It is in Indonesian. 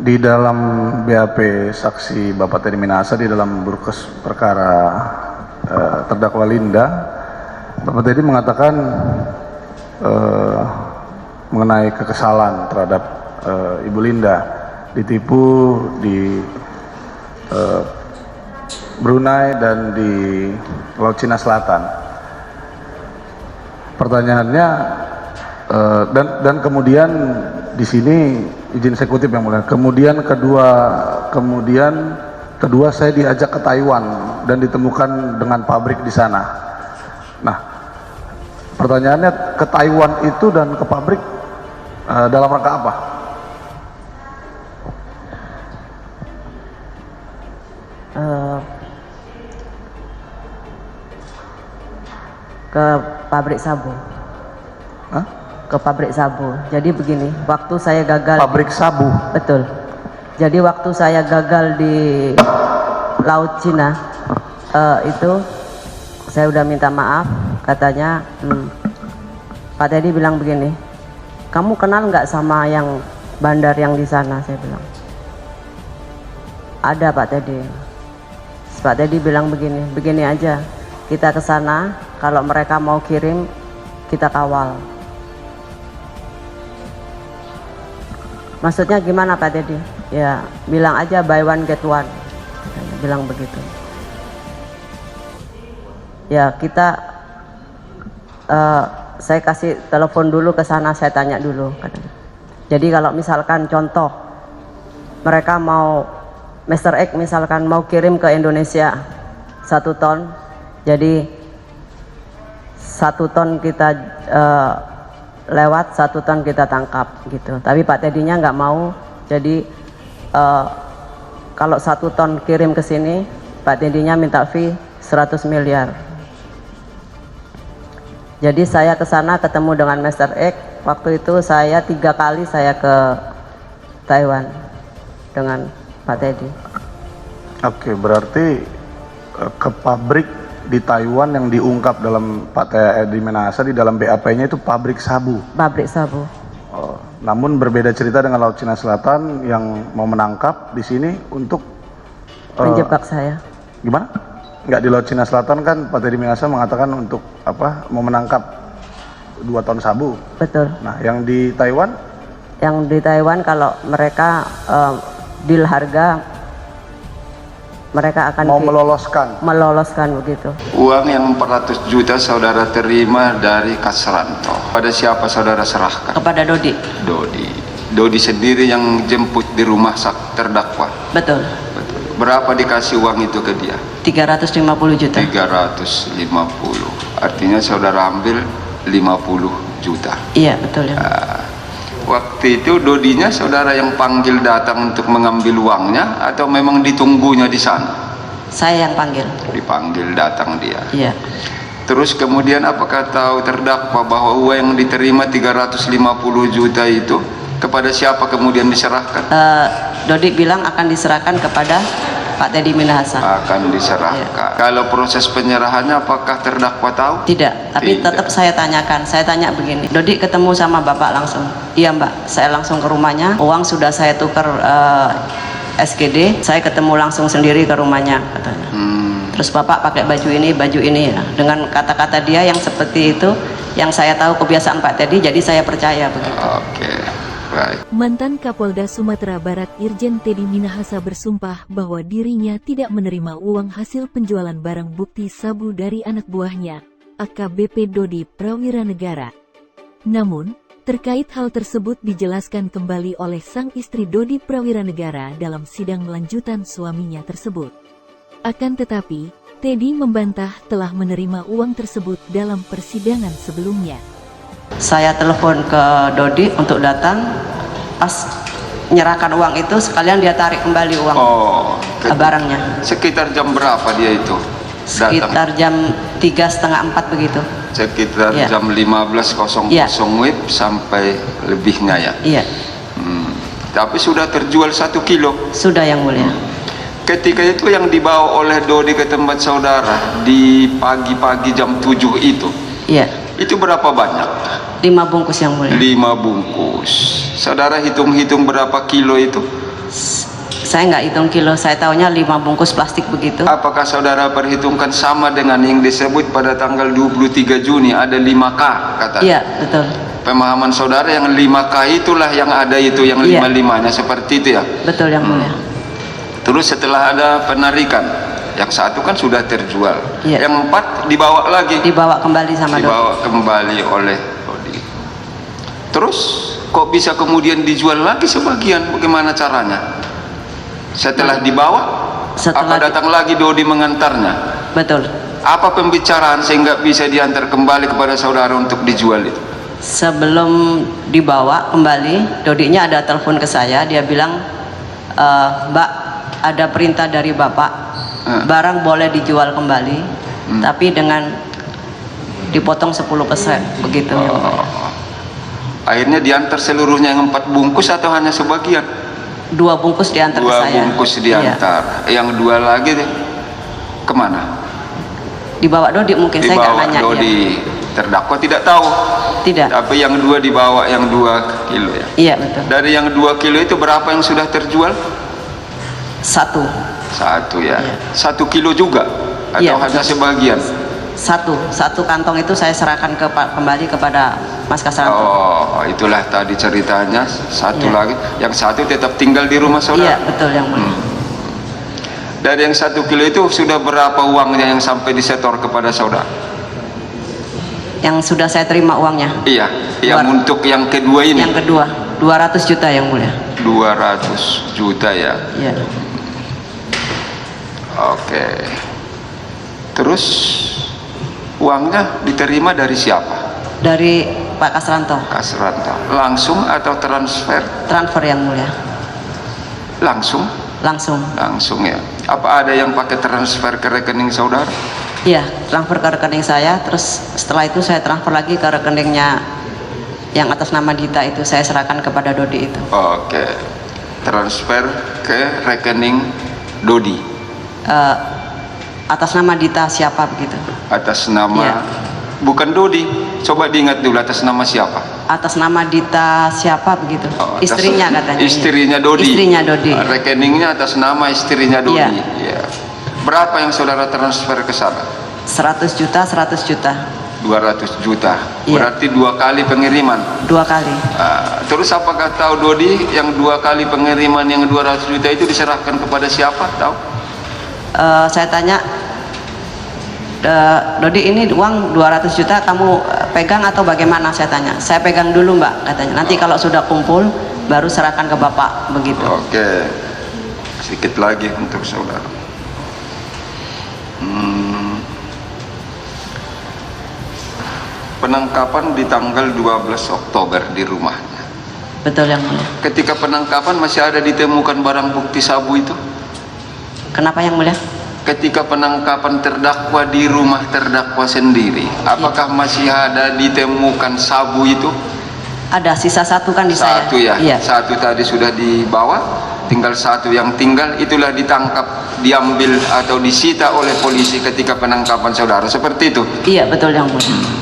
di dalam BAP saksi Bapak Teddy Minahasa di dalam berkas perkara terdakwa Linda, Bapak Teddy mengatakan mengenai kekesalan terhadap Ibu Linda ditipu di Brunei dan di Laut Cina Selatan. Pertanyaannya dan kemudian di sini izin saya kutip yang mulia. Kemudian kedua saya diajak ke Taiwan dan ditemukan dengan pabrik di sana. Nah, pertanyaannya ke Taiwan itu dan ke pabrik dalam rangka apa? Ke pabrik sabu. Hah? Ke pabrik sabu. Jadi begini, waktu saya gagal Pabrik sabu. betul. Jadi waktu saya gagal di Laut Cina itu saya udah minta maaf, katanya Pak Teddy bilang begini, kamu kenal nggak sama yang bandar yang di sana? Saya bilang ada Pak Teddy. Pak Teddy bilang begini aja, kita ke sana, kalau mereka mau kirim kita kawal. Maksudnya gimana Pak Teddy? Ya bilang aja buy one get one. Saya bilang begitu. Ya kita saya kasih telepon dulu ke sana, saya tanya dulu katanya. Jadi kalau misalkan contoh mereka mau Mr. X misalkan mau kirim ke Indonesia 1 ton, jadi 1 ton kita lewat, 1 ton kita tangkap gitu. Tapi Pak Teddy-nya nggak mau, jadi kalau 1 ton kirim ke sini, Pak Teddy-nya minta fee 100 miliar. Jadi saya ke sana ketemu dengan Mr. X. Waktu itu saya 3 kali saya ke Taiwan dengan Pak Teddy. Oke, berarti ke pabrik di Taiwan yang diungkap dalam Pak Teddy Minahasa di dalam BAP-nya itu pabrik sabu. Pabrik sabu. Oh, namun berbeda cerita dengan Laut Cina Selatan yang mau menangkap di sini untuk Menjebak saya. gimana? Nggak, di Laut Cina Selatan kan Pak Teddy Minahasa mengatakan untuk apa? Mau menangkap 2 ton sabu. Betul. Nah, yang di Taiwan? Yang di Taiwan kalau mereka deal harga, mereka akan Mau meloloskan begitu. Uang yang 400 juta saudara terima dari Kasranto. Pada siapa saudara serahkan? Kepada Dodi. Dodi sendiri yang jemput di rumah terdakwa. Betul. Betul. Berapa dikasih uang itu ke dia? 350 juta. 350. Artinya saudara ambil 50 juta. Iya, betul ya. Waktu itu Dodinya saudara yang panggil datang untuk mengambil uangnya atau memang ditunggunya di sana? Saya yang panggil. Dipanggil datang dia. Iya. Terus kemudian apakah tahu terdakwa bahwa uang yang diterima 350 juta itu kepada siapa kemudian diserahkan? Dodi bilang akan diserahkan kepada Pak Teddy Minahasa. Akan diserahkan. Kalau proses penyerahannya apakah terdakwa tahu? Tidak, tapi Tidak. tetap saya tanyakan. Saya tanya begini, Dodi ketemu sama Bapak langsung? Iya Mbak, saya langsung ke rumahnya. Uang sudah saya tukar SGD. Saya ketemu langsung sendiri ke rumahnya katanya. Terus Bapak pakai baju ini ya. Dengan kata-kata dia yang seperti itu, yang saya tahu kebiasaan Pak Teddy, jadi saya percaya begitu. Oke, baik. Mantan Kapolda Sumatera Barat Irjen Teddy Minahasa bersumpah bahwa dirinya tidak menerima uang hasil penjualan barang bukti sabu dari anak buahnya, AKBP Dodi Prawiranegara. Namun, terkait hal tersebut dijelaskan kembali oleh sang istri Dodi Prawiranegara dalam sidang lanjutan suaminya tersebut. Akan tetapi, Teddy membantah telah menerima uang tersebut dalam persidangan sebelumnya. Saya telepon ke Dodi untuk datang, pas menyerahkan uang itu sekalian dia tarik kembali uang barangnya. Sekitar jam berapa dia itu datang? Sekitar jam 3:30 begitu. Sekitar Ya. jam 15.00 Ya. WIB sampai lebihnya ya. Iya, Tapi sudah terjual 1 kilo. sudah yang mulia. Ketika itu yang dibawa oleh Dodi ke tempat saudara di pagi-pagi jam 7 itu Iya, berapa banyak? 5 bungkus yang mulia. 5 bungkus. Saudara hitung-hitung berapa kilo itu? Saya nggak hitung kilo, saya tahunya 5 bungkus plastik begitu. Apakah saudara perhitungkan sama dengan yang disebut pada tanggal 23 Juni ada 5K katanya? Iya, betul. Pemahaman saudara yang 5K itulah yang ada itu, yang Iya. 55-nya seperti itu ya? Betul yang mulia. Terus setelah ada penarikan, yang satu kan sudah terjual, Iya. yang 4 dibawa lagi, Dibawa kembali sama Dodi. dibawa kembali oleh Dodi. Terus kok bisa kemudian dijual lagi sebagian? Bagaimana caranya? Setelah dibawa, Setelah apa datang lagi Dodi mengantarnya? Betul. Apa pembicaraan sehingga bisa diantar kembali kepada saudara untuk dijual itu? Sebelum dibawa kembali, Dodinya ada telepon ke saya, dia bilang, Mbak, ada perintah dari Bapak, barang boleh dijual kembali, tapi dengan dipotong 10%, begitu. Akhirnya diantar seluruhnya yang 4 bungkus atau hanya sebagian? 2 bungkus diantar ke 2 saya. bungkus Iya. diantar. Yang 2 lagi kemana? Dibawa Dodi mungkin, saya nggak Dibawa nanya. Dodi. Terdakwa tidak tahu. Tidak. Tapi yang 2 dibawa, yang 2 kilo ya. Iya, betul. Dari yang 2 kilo itu berapa yang sudah terjual? 1 ya. Iya. 1 kilo juga? Atau Iya, hanya betul. sebagian? Satu kantong itu saya serahkan kembali kepada Mas Kasranto. Oh, itulah tadi ceritanya. 1 Iya. lagi. Yang 1 tetap tinggal di rumah Iya, saudara? betul yang mulia. Dari yang 1 kilo itu sudah berapa uangnya yang sampai disetor kepada saudara? Yang sudah saya terima uangnya. Iya, yang untuk yang kedua ini. Yang kedua, 200 juta yang mulia. 200 juta ya. Iya. Oke. Terus uangnya diterima dari siapa? Dari Pak Kasranto. Kasranto. Langsung atau transfer? Transfer yang mulia. Langsung? Langsung. Langsung ya. Apa ada yang pakai transfer ke rekening saudara? Iya, transfer ke rekening saya, terus setelah itu saya transfer lagi ke rekeningnya yang atas nama Dita itu, saya serahkan kepada Dodi itu. Oke. Transfer ke rekening Dodi. Atas nama Dita siapa begitu? Atas nama Iya. bukan Dodi. Coba diingat dulu atas nama siapa? Atas nama Dita siapa begitu? Oh, atas Istrinya katanya. Istrinya Dodi. Istrinya Dodi. Rekeningnya atas nama istrinya Dodi. Iya. Iya. Berapa yang saudara transfer ke sana? 100 juta, 100 juta. 200 juta. Iya. Berarti 2 kali pengiriman. 2 kali. Terus apakah tahu Dodi yang 2 kali pengiriman yang 200 juta itu diserahkan kepada siapa? Tahu? Saya tanya, Dodi ini uang 200 juta kamu pegang atau bagaimana? Saya tanya. Saya pegang dulu Mbak katanya. Nanti kalau sudah kumpul baru serahkan ke Bapak begitu. Oke. Sedikit lagi untuk saudara. Penangkapan di tanggal 12 Oktober di rumahnya. Betul yang mulia. Ketika penangkapan masih ada ditemukan barang bukti sabu itu? Kenapa yang mulia? Ketika penangkapan terdakwa di rumah terdakwa sendiri, apakah masih ada ditemukan sabu itu? Ada sisa 1 kan di saya. 1 ya? Iya. 1 tadi sudah dibawa, tinggal 1 yang tinggal, itulah ditangkap, diambil atau disita oleh polisi ketika penangkapan saudara, seperti itu? Iya betul yang mulia.